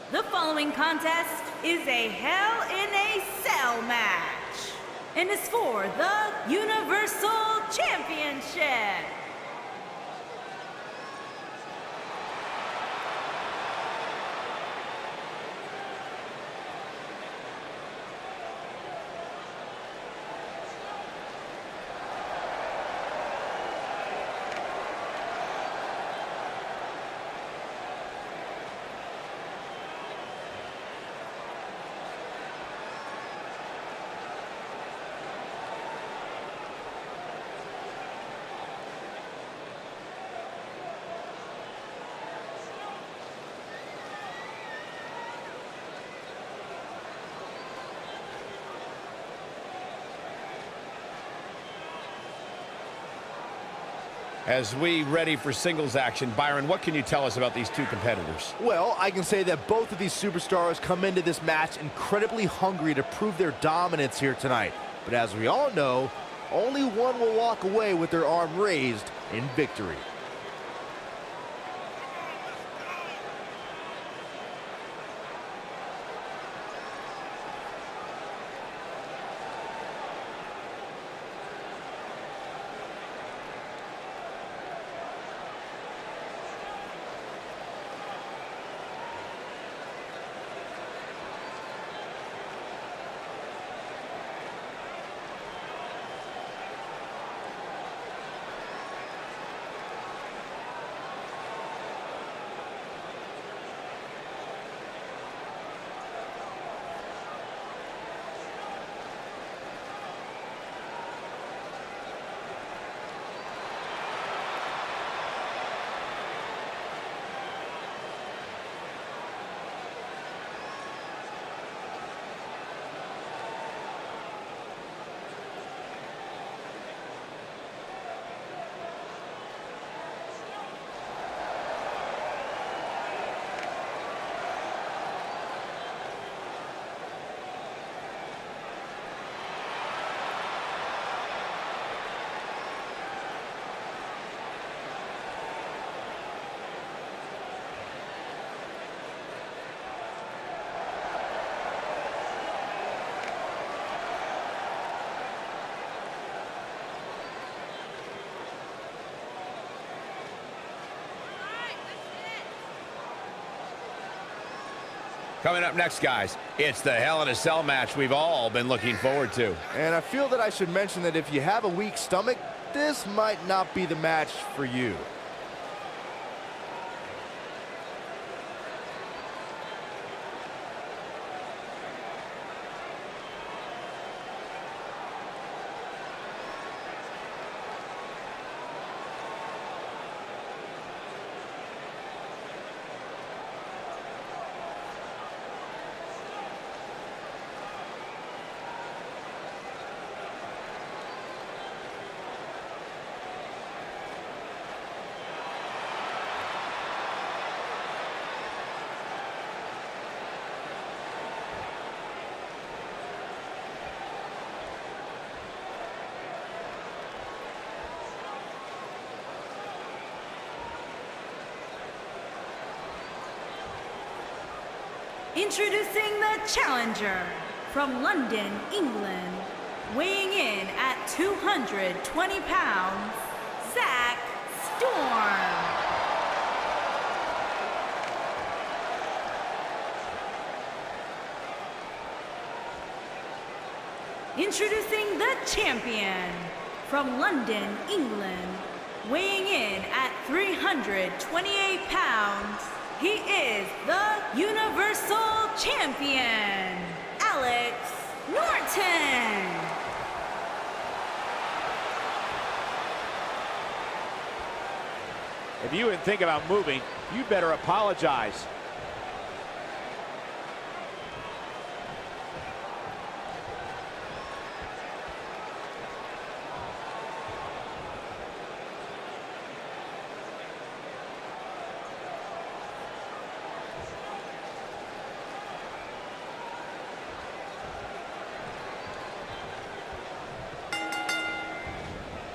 The following contest is a Hell in a Cell match and is for the Universal Championship. As we ready for singles action, Byron, what can you tell us about these two competitors? Well, I can say that both of these superstars come into this match incredibly hungry to prove their dominance here tonight. But as we all know, only one will walk away with their arm raised in victory. Coming up next, guys, it's the Hell in a Cell match we've all been looking forward to. And I feel that I should mention that if you have a weak stomach, this might not be the match for you. Introducing the challenger from London, England, weighing in at 220 pounds, Zack Storm. Introducing the champion from London, England, weighing in at 328 pounds, he is the Universal Champion, Norton. If you would think about moving, you'd better apologize.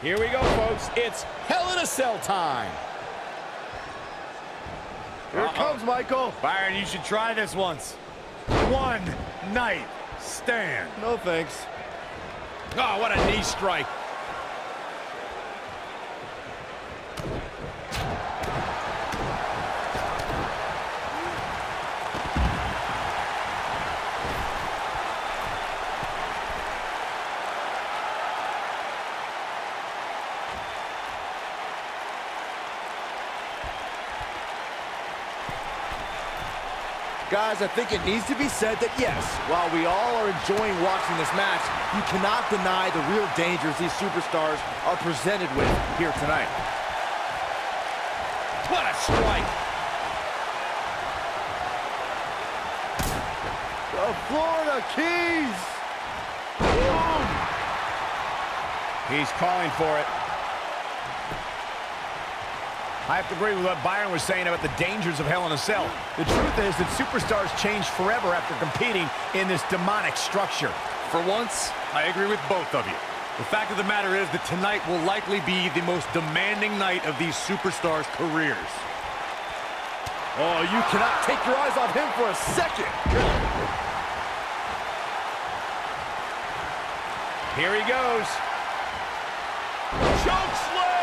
Here we go, folks. It's Hell in a Cell time. Here it comes. comes, Michael. Byron, you should try this once. One night stand. No thanks. Oh, what a knee strike. Guys, I think it needs to be said that yes, while we all are enjoying watching this match, you cannot deny the real dangers these superstars are presented with here tonight. What a strike. The Florida Keys. Boom. He's calling for it. I have to agree with what Byron was saying about the dangers of Hell in a Cell. The truth is that superstars change forever after competing in this demonic structure. For once, I agree with both of you. The fact of the matter is that tonight will likely be the most demanding night of these superstars' careers. Oh, you cannot take your eyes off him for a second. Here he goes. Choke slam!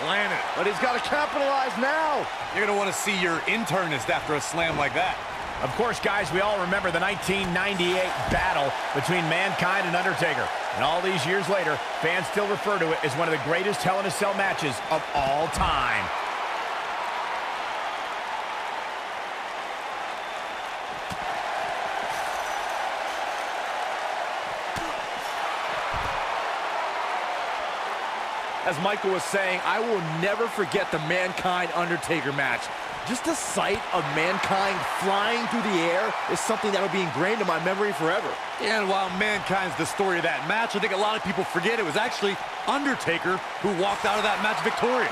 Landed. But he's got to capitalize now. You're going to want to see your internist after a slam like that. Of course, guys, we all remember the 1998 battle between Mankind and Undertaker. And all these years later, fans still refer to it as one of the greatest Hell in a Cell matches of all time. As Michael was saying, I will never forget the Mankind-Undertaker match. Just the sight of Mankind flying through the air is something that will be ingrained in my memory forever. And while Mankind's the story of that match, I think a lot of people forget it was actually Undertaker who walked out of that match victorious.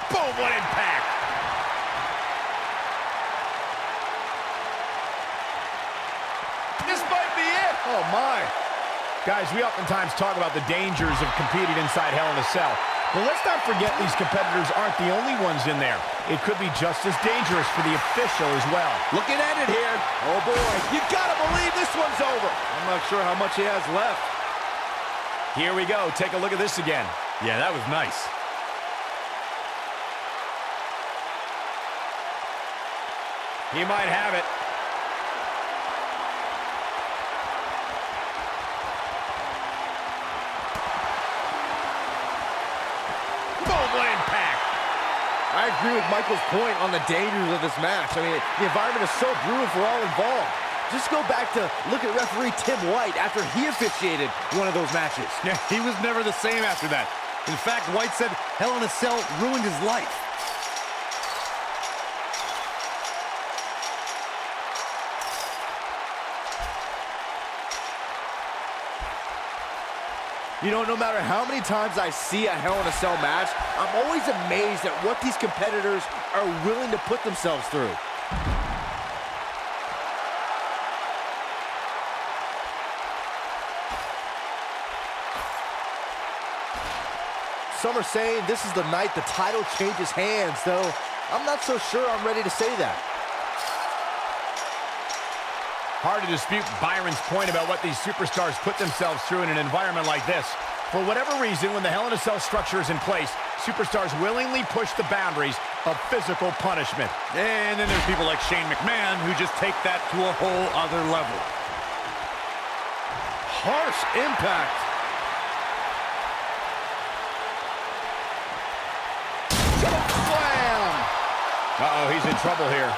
Boom, what impact! This might be it. Oh, my. Guys, we oftentimes talk about the dangers of competing inside Hell in a Cell. But let's not forget these competitors aren't the only ones in there. It could be just as dangerous for the official as well. Looking at it here. Oh, boy. You got to believe this one's over. I'm not sure how much he has left. Here we go. Take a look at this again. Yeah, that was nice. He might have it. I agree with Michael's point on the dangers of this match. I mean, the environment is so brutal for all involved. Just go back to look at referee Tim White after he officiated one of those matches. Yeah, he was never the same after that. In fact, White said Hell in a Cell ruined his life. You know, no matter how many times I see a Hell in a Cell match, I'm always amazed at what these competitors are willing to put themselves through. Some are saying this is the night the title changes hands, though I'm not so sure I'm ready to say that. Hard to dispute Byron's point about what these superstars put themselves through in an environment like this. For whatever reason, when the Hell in a Cell structure is in place, superstars willingly push the boundaries of physical punishment. And then there's people like Shane McMahon who just take that to a whole other level. Harsh impact. Choke slam. Uh-oh, he's in trouble here.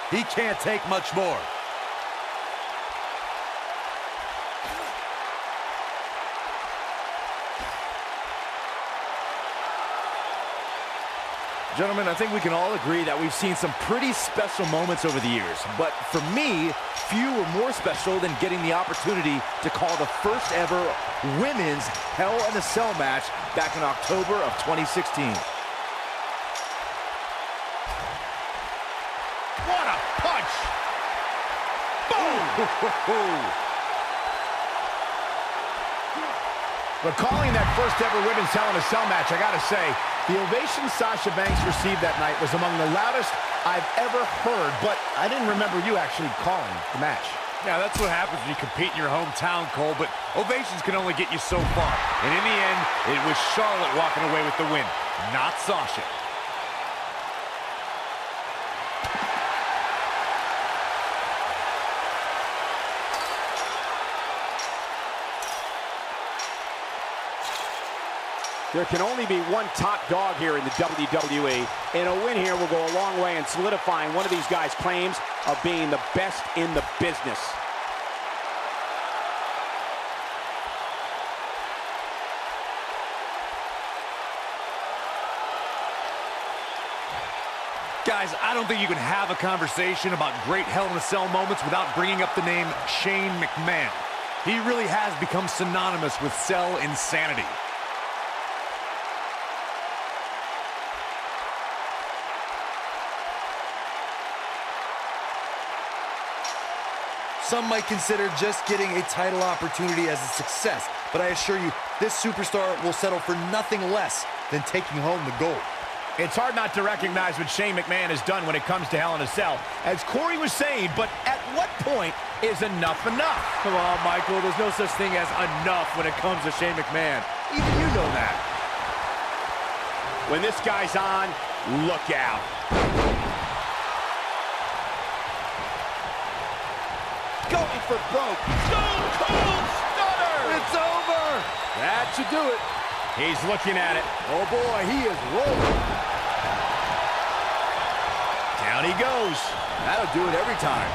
He can't take much more. Gentlemen, I think we can all agree that we've seen some pretty special moments over the years. But for me, few were more special than getting the opportunity to call the first ever women's Hell in a Cell match back in October of 2016. What a punch! Boom! Recalling that first ever Women's Hell in a Cell match, I gotta say, the ovation Sasha Banks received that night was among the loudest I've ever heard, but I didn't remember you actually calling the match. Yeah, that's what happens when you compete in your hometown, Cole, but ovations can only get you so far. And in the end, it was Charlotte walking away with the win, not Sasha. There can only be one top dog here in the WWE, and a win here will go a long way in solidifying one of these guys' claims of being the best in the business. Guys, I don't think you can have a conversation about great Hell in a Cell moments without bringing up the name Shane McMahon. He really has become synonymous with cell insanity. Some might consider just getting a title opportunity as a success, but I assure you, this superstar will settle for nothing less than taking home the gold. It's hard not to recognize what Shane McMahon has done when it comes to Hell in a Cell. As Corey was saying, but at what point is enough enough? Come on, Michael. There's no such thing as enough when it comes to Shane McMahon. Even you know that. When this guy's on, look out. Going for broke. Stone Cold Stunner! It's over! That should do it. He's looking at it. Oh boy, he is rolling. Down he goes. That'll do it every time.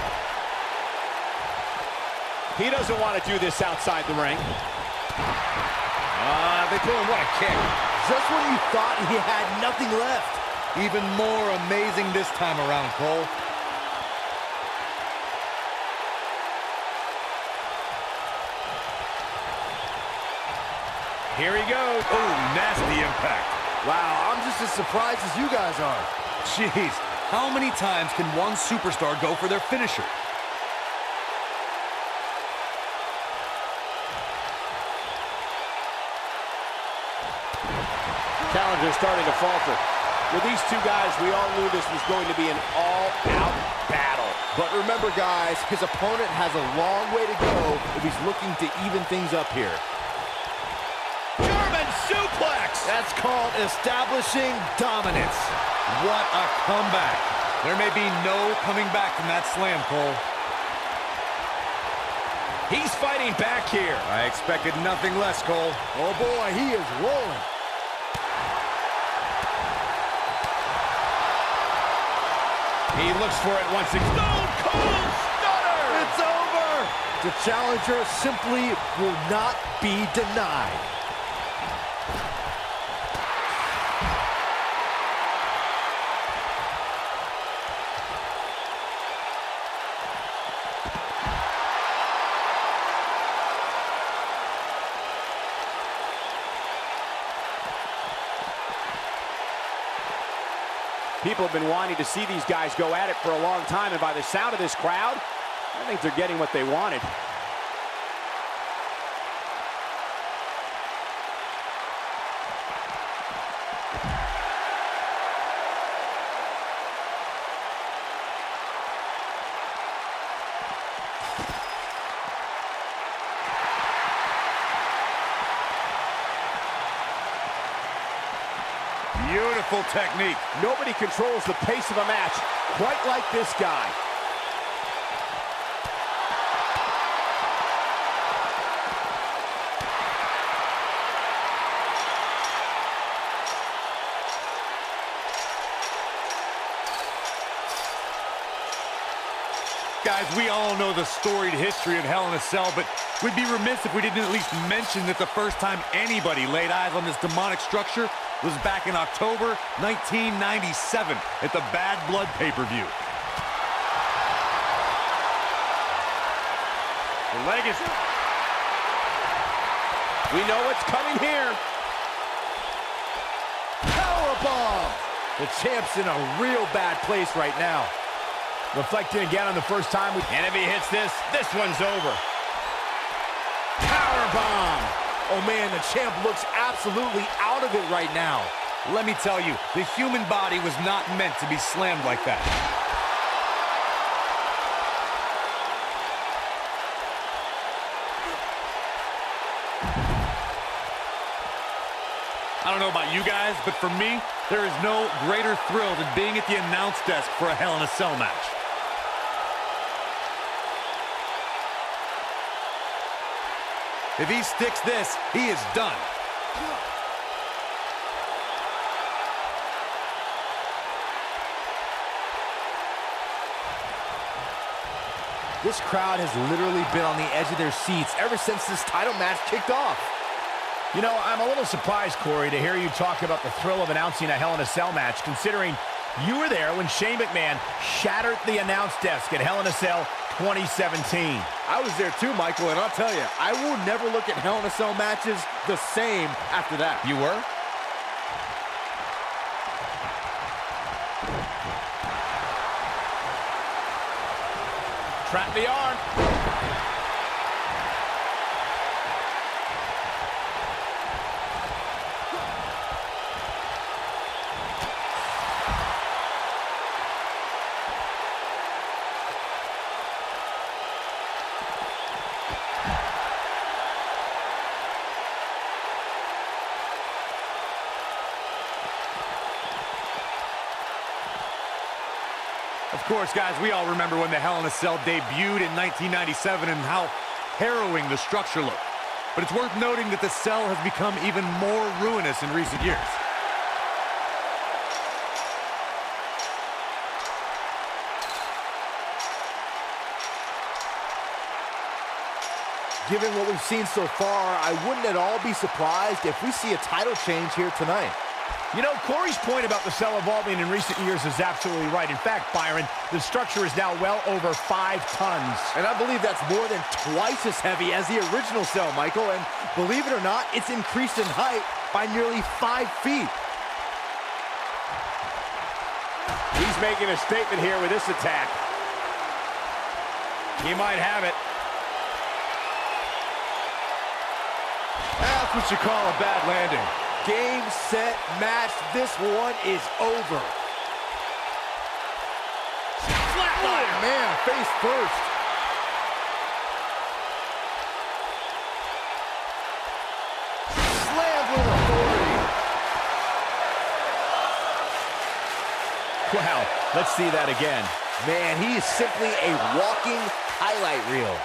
He doesn't want to do this outside the ring. They pull him. What a kick. Just when you thought he had nothing left. Even more amazing this time around, Cole. Here he goes. Oh, nasty impact. Wow, I'm just as surprised as you guys are. Jeez, how many times can one superstar go for their finisher? Challenger's starting to falter. With these two guys, we all knew this was going to be an all-out battle. But remember, guys, his opponent has a long way to go if he's looking to even things up here. German suplex. That's called establishing dominance. What a comeback. There may be no coming back from that slam, Cole. He's fighting back here. I expected nothing less, Cole. Oh boy, he is rolling. He looks for it once again. Stone Cold Stunner! It's over! The challenger simply will not be denied. People have been wanting to see these guys go at it for a long time, and by the sound of this crowd, I think they're getting what they wanted. Beautiful technique. Nobody controls the pace of a match quite like this guy. Guys, we all know the storied history of Hell in a Cell, but we'd be remiss if we didn't at least mention that the first time anybody laid eyes on this demonic structure was back in October 1997 at the Bad Blood pay-per-view. The leg is... We know what's coming here. Powerbomb! The champ's in a real bad place right now. Reflecting again on the first time. And if he hits this, this one's over. Powerbomb! Oh man, the champ looks absolutely out of it right now. Let me tell you, the human body was not meant to be slammed like that. I don't know about you guys, but for me, there is no greater thrill than being at the announce desk for a Hell in a Cell match. If he sticks this, he is done. This crowd has literally been on the edge of their seats ever since this title match kicked off. You know, I'm a little surprised, Corey, to hear you talk about the thrill of announcing a Hell in a Cell match, considering you were there when Shane McMahon shattered the announce desk at Hell in a Cell 2017. I was there too, Michael, and I'll tell you, I will never look at Hell in a Cell matches the same after that. You were? Trap the arm. Of course, guys, we all remember when the Hell in a Cell debuted in 1997 and how harrowing the structure looked. But it's worth noting that the cell has become even more ruinous in recent years. Given what we've seen so far, I wouldn't at all be surprised if we see a title change here tonight. You know, Corey's point about the cell evolving in recent years is absolutely right. In fact, Byron, the structure is now well over 5 tons. And I believe that's more than twice as heavy as the original cell, Michael. And believe it or not, it's increased in height by nearly 5 feet. He's making a statement here with this attack. He might have it. That's what you call a bad landing. Game, set, match. This one is over. Flatliner. Oh, man, face first. Slammed with authority. Wow, let's see that again. Man, he is simply a walking highlight reel.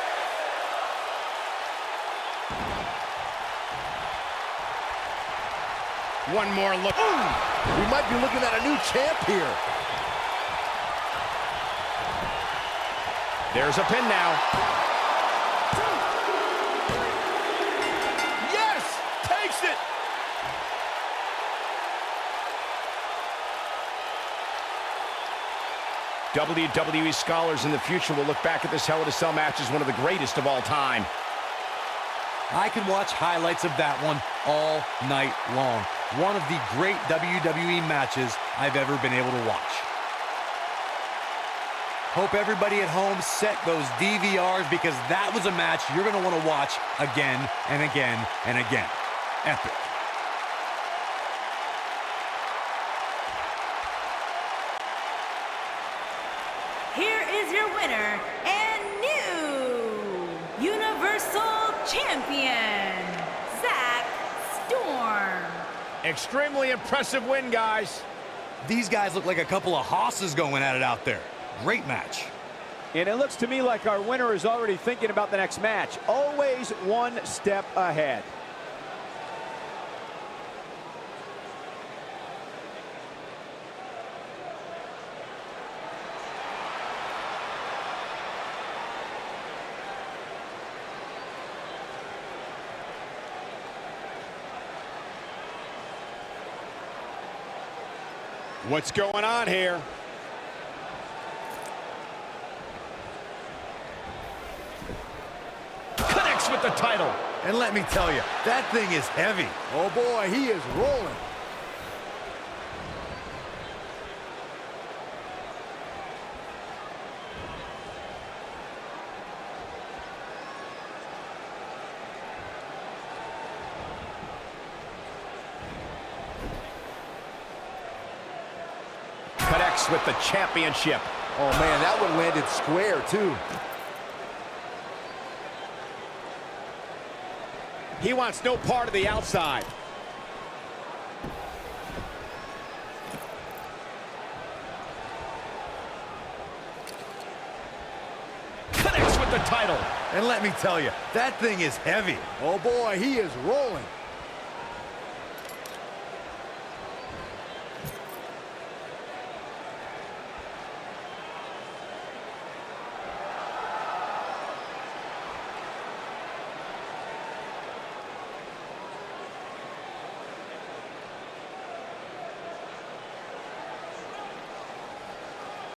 One more look. Ooh, we might be looking at a new champ here. There's a pin now. Yes! Takes it! WWE scholars in the future will look back at this Hell in a Cell match as one of the greatest of all time. I can watch highlights of that one all night long. One of the great WWE matches I've ever been able to watch. Hope everybody at home set those DVRs because that was a match you're going to want to watch again and again and again. Epic. Here is your winner and new Universal Champion, Zack Storm. Extremely impressive win, guys. These guys look like a couple of hosses going at it out there. Great match. And it looks to me like our winner is already thinking about the next match. Always one step ahead. What's going on here? Connects with the title. And let me tell you, that thing is heavy. Oh boy, he is rolling. walks with the championship. Oh, man, that one landed square, too. He wants no part of the outside. Connects with the title. And let me tell you, that thing is heavy. Oh, boy, he is rolling.